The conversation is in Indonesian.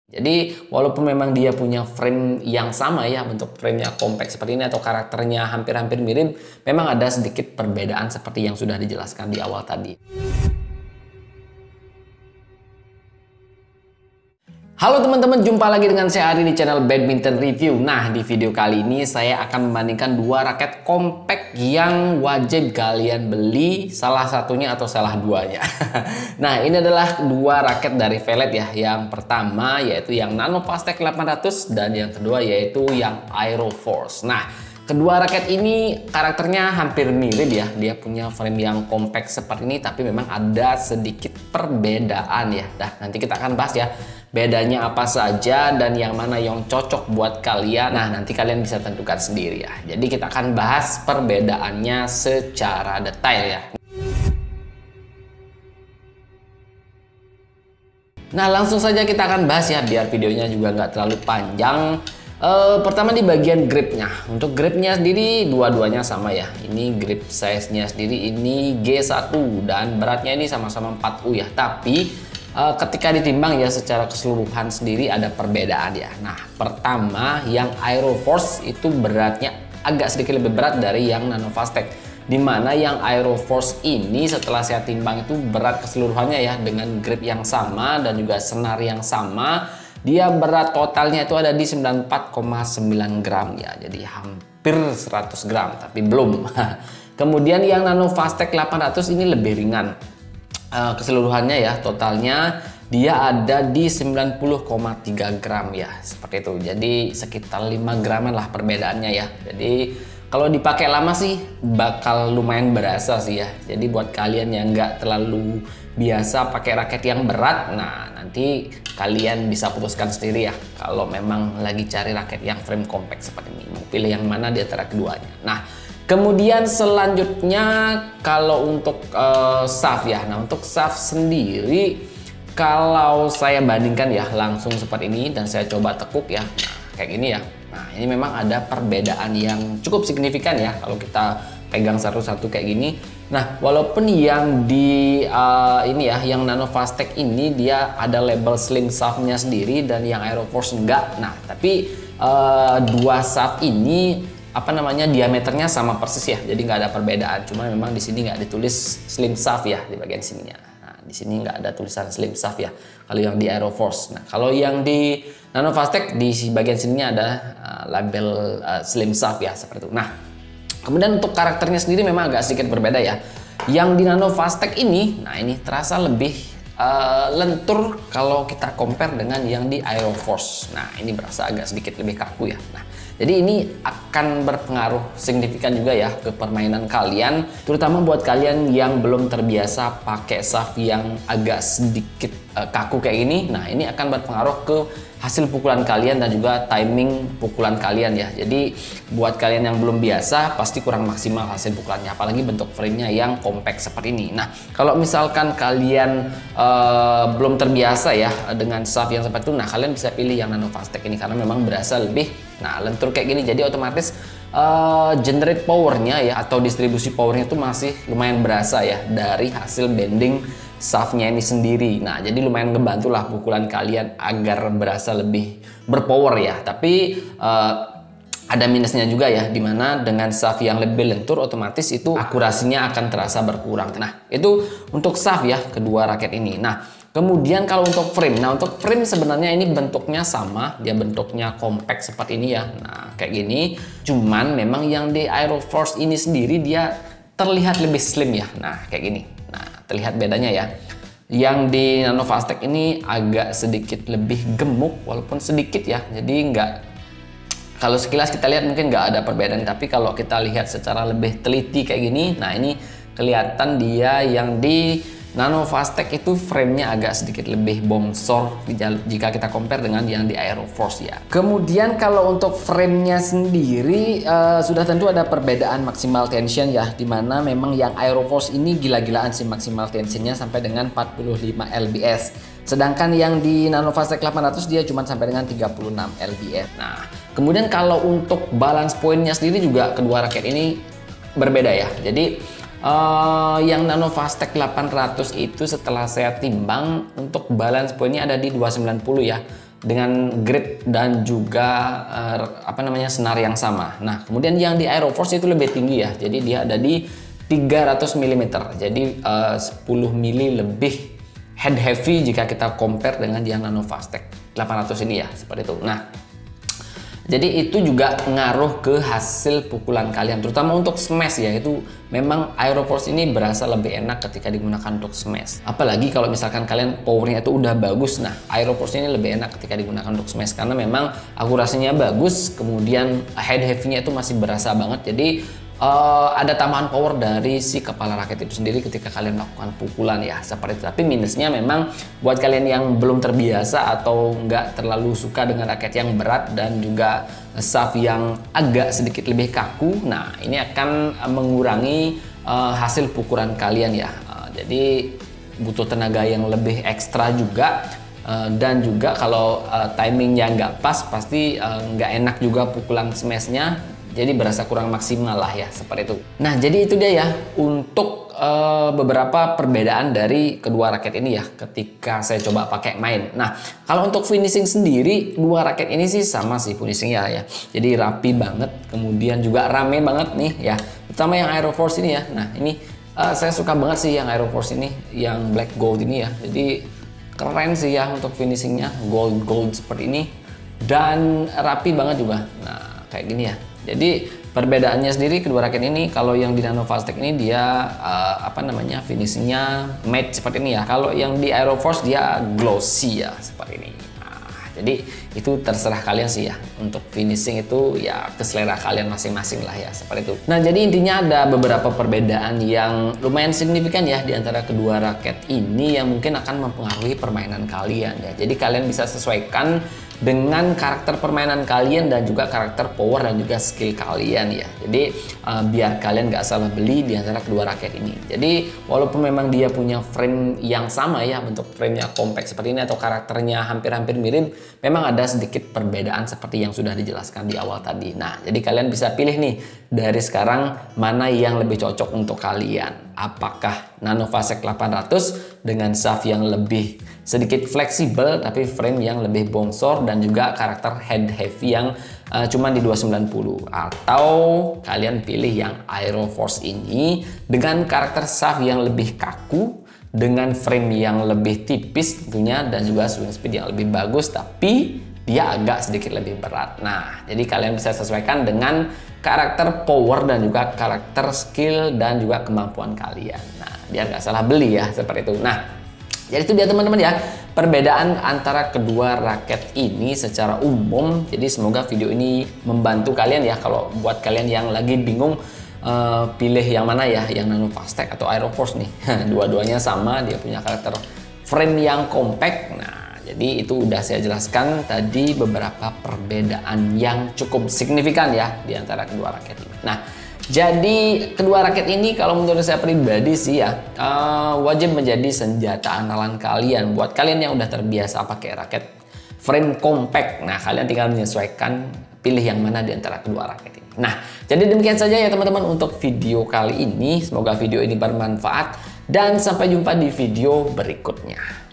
Jadi walaupun memang dia punya frame yang sama ya, bentuk framenya compact seperti ini atau karakternya hampir-hampir mirip, memang ada sedikit perbedaan seperti yang sudah dijelaskan di awal tadi. Halo teman-teman, jumpa lagi dengan saya Ari di channel Badminton Review. Nah, di video kali ini saya akan membandingkan dua raket compact yang wajib kalian beli, salah satunya atau salah duanya. Nah, ini adalah dua raket dari Velet ya. Yang pertama yaitu yang Nano Fastech 800 dan yang kedua yaitu yang Aeroforce. Nah, kedua raket ini karakternya hampir mirip ya. Dia punya frame yang compact seperti ini, tapi memang ada sedikit perbedaan ya. Nah, nanti kita akan bahas ya. Bedanya apa saja dan yang mana yang cocok buat kalian. Nah, nanti kalian bisa tentukan sendiri ya. Jadi kita akan bahas perbedaannya secara detail ya. Nah, langsung saja kita akan bahas ya, biar videonya juga nggak terlalu panjang. Pertama di bagian gripnya. Untuk gripnya sendiri dua-duanya sama ya. Ini grip size-nya sendiri ini G1 dan beratnya ini sama-sama 4U ya. Tapi ketika ditimbang ya secara keseluruhan sendiri ada perbedaan ya. Nah, pertama yang Aeroforce itu beratnya agak sedikit lebih berat dari yang Nano Fastech. Dimana yang Aeroforce ini setelah saya timbang itu berat keseluruhannya ya, dengan grip yang sama dan juga senar yang sama. Dia berat totalnya itu ada di 94,9 gram ya. Jadi hampir 100 gram tapi belum. Kemudian yang Nano Fastech 800 ini lebih ringan. Keseluruhannya ya, totalnya dia ada di 90,3 gram ya, seperti itu. Jadi sekitar 5 graman lah perbedaannya ya. Jadi kalau dipakai lama sih bakal lumayan berasa sih ya. Jadi buat kalian yang nggak terlalu biasa pakai raket yang berat, nah nanti kalian bisa putuskan sendiri ya. Kalau memang lagi cari raket yang frame compact seperti ini, mau pilih yang mana di antara keduanya. Nah, kemudian selanjutnya kalau untuk shaft ya. Nah, untuk shaft sendiri kalau saya bandingkan ya langsung seperti ini dan saya coba tekuk ya. Nah, kayak gini ya. Nah, ini memang ada perbedaan yang cukup signifikan ya kalau kita pegang satu-satu kayak gini. Nah, walaupun yang di ini ya, yang Nano Fastech ini dia ada label slim shaftnya sendiri dan yang Aeroforce enggak. Nah, tapi dua shaft ini apa namanya diameternya sama persis ya, jadi nggak ada perbedaan. Cuma memang di sini nggak ditulis slim shaft ya di bagian sininya. Nah, di sini nggak ada tulisan slim shaft ya kalau yang di Aeroforce. Nah, kalau yang di Nano Fastech di bagian sininya ada label slim shaft ya, seperti itu. Nah, kemudian untuk karakternya sendiri memang agak sedikit berbeda ya. Yang di Nano Fastech ini, nah ini terasa lebih lentur kalau kita compare dengan yang di Aeroforce. Nah, ini berasa agak sedikit lebih kaku ya. Nah, jadi ini akan berpengaruh signifikan juga ya ke permainan kalian, terutama buat kalian yang belum terbiasa pakai shaft yang agak sedikit kaku kayak ini. Nah, ini akan berpengaruh ke hasil pukulan kalian dan juga timing pukulan kalian ya. Jadi buat kalian yang belum biasa pasti kurang maksimal hasil pukulannya, apalagi bentuk frame-nya yang compact seperti ini. Nah, kalau misalkan kalian belum terbiasa ya dengan shaft yang seperti itu, nah kalian bisa pilih yang Nano Fastech ini karena memang berasa lebih lentur kayak gini. Jadi otomatis generate powernya ya atau distribusi powernya itu masih lumayan berasa ya dari hasil bending shaftnya ini sendiri. Nah, jadi lumayan ngebantu lah pukulan kalian agar berasa lebih berpower ya. Tapi ada minusnya juga ya, dimana dengan shaft yang lebih lentur otomatis itu akurasinya akan terasa berkurang. Nah, itu untuk shaft ya kedua raket ini. Nah, kemudian kalau untuk frame, nah untuk frame sebenarnya ini bentuknya sama, dia bentuknya compact seperti ini ya. Nah, kayak gini. Cuman memang yang di Aeroforce ini sendiri dia terlihat lebih slim ya. Nah, kayak gini. Nah, terlihat bedanya ya. Yang di Nano Fastech ini agak sedikit lebih gemuk, walaupun sedikit ya. Jadi nggak, kalau sekilas kita lihat mungkin nggak ada perbedaan, tapi kalau kita lihat secara lebih teliti kayak gini, nah ini kelihatan dia yang di Nano Fastech itu framenya agak sedikit lebih bongsor jika kita compare dengan yang di Aeroforce ya. Kemudian kalau untuk framenya sendiri sudah tentu ada perbedaan maksimal tension ya, dimana memang yang Aeroforce ini gila-gilaan sih maksimal tensionnya sampai dengan 45 lbs. Sedangkan yang di Nano Fastech 800 dia cuma sampai dengan 36 lbs. Nah, kemudian kalau untuk balance point-nya sendiri juga kedua raket ini berbeda ya. Jadi yang Nano Fastech 800 itu setelah saya timbang untuk balance pointnya ada di 290 ya. dengan grip dan juga senar yang sama. Nah, kemudian yang di Aeroforce itu lebih tinggi ya. Jadi dia ada di 300 mm. Jadi 10 mm lebih head heavy jika kita compare dengan yang Nano Fastech 800 ini ya, seperti itu. Nah, jadi itu juga ngaruh ke hasil pukulan kalian, terutama untuk smash ya. Itu memang Aeroforce ini berasa lebih enak ketika digunakan untuk smash. Apalagi kalau misalkan kalian powernya itu udah bagus. Nah, Aeroforce ini lebih enak ketika digunakan untuk smash karena memang akurasinya bagus, kemudian head heavy-nya itu masih berasa banget. Jadi ada tambahan power dari si kepala raket itu sendiri ketika kalian melakukan pukulan ya, seperti itu. Tapi minusnya memang buat kalian yang belum terbiasa atau nggak terlalu suka dengan raket yang berat dan juga shaft yang agak sedikit lebih kaku, nah ini akan mengurangi hasil pukulan kalian ya. Jadi butuh tenaga yang lebih ekstra juga. Dan juga kalau timingnya nggak pas, pasti nggak enak juga pukulan smashnya, jadi berasa kurang maksimal lah ya, seperti itu. Nah, jadi itu dia ya untuk beberapa perbedaan dari kedua raket ini ya ketika saya coba pakai main. Nah, kalau untuk finishing sendiri, dua raket ini sih sama sih finishingnya ya. Jadi rapi banget, kemudian juga rame banget nih ya, terutama yang Aeroforce ini ya. Nah, ini saya suka banget sih yang Aeroforce ini, yang black gold ini ya. Jadi keren sih ya untuk finishingnya, gold seperti ini, dan rapi banget juga. Nah, kayak gini ya. Jadi perbedaannya sendiri kedua raket ini, kalau yang di Nano Fastech ini dia finishingnya matte seperti ini ya. Kalau yang di Aeroforce dia glossy ya, seperti ini. Nah, jadi itu terserah kalian sih ya. Untuk finishing itu ya keselera kalian masing-masing lah ya, seperti itu. Nah, jadi intinya ada beberapa perbedaan yang lumayan signifikan ya di antara kedua raket ini yang mungkin akan mempengaruhi permainan kalian ya. Jadi kalian bisa sesuaikan dengan karakter permainan kalian dan juga karakter power dan juga skill kalian ya. Jadi biar kalian nggak salah beli di antara kedua raket ini. Jadi walaupun memang dia punya frame yang sama ya, bentuk framenya compact seperti ini atau karakternya hampir-hampir mirip, memang ada sedikit perbedaan seperti yang sudah dijelaskan di awal tadi. Nah, jadi kalian bisa pilih nih dari sekarang mana yang lebih cocok untuk kalian. Apakah Nano Fastech 800 dengan shaft yang lebih sedikit fleksibel tapi frame yang lebih bongsor dan juga karakter head heavy yang cuma di 290, atau kalian pilih yang Aeroforce ini dengan karakter shaft yang lebih kaku dengan frame yang lebih tipis tentunya dan juga swing speed yang lebih bagus tapi dia agak sedikit lebih berat. Nah, jadi kalian bisa sesuaikan dengan karakter power dan juga karakter skill dan juga kemampuan kalian. Nah, biar nggak salah beli ya, seperti itu. Nah, jadi itu dia teman-teman ya, perbedaan antara kedua raket ini secara umum. Jadi semoga video ini membantu kalian ya, kalau buat kalian yang lagi bingung pilih yang mana ya, yang Nano Fastech atau Aeroforce nih. Dua-duanya sama, dia punya karakter frame yang compact. Nah, jadi itu udah saya jelaskan tadi beberapa perbedaan yang cukup signifikan ya di antara kedua raket ini. Nah, jadi kedua raket ini kalau menurut saya pribadi sih ya wajib menjadi senjata andalan kalian. Buat kalian yang udah terbiasa pakai raket frame compact, nah kalian tinggal menyesuaikan pilih yang mana di antara kedua raket ini. Nah, jadi demikian saja ya teman-teman untuk video kali ini. Semoga video ini bermanfaat dan sampai jumpa di video berikutnya.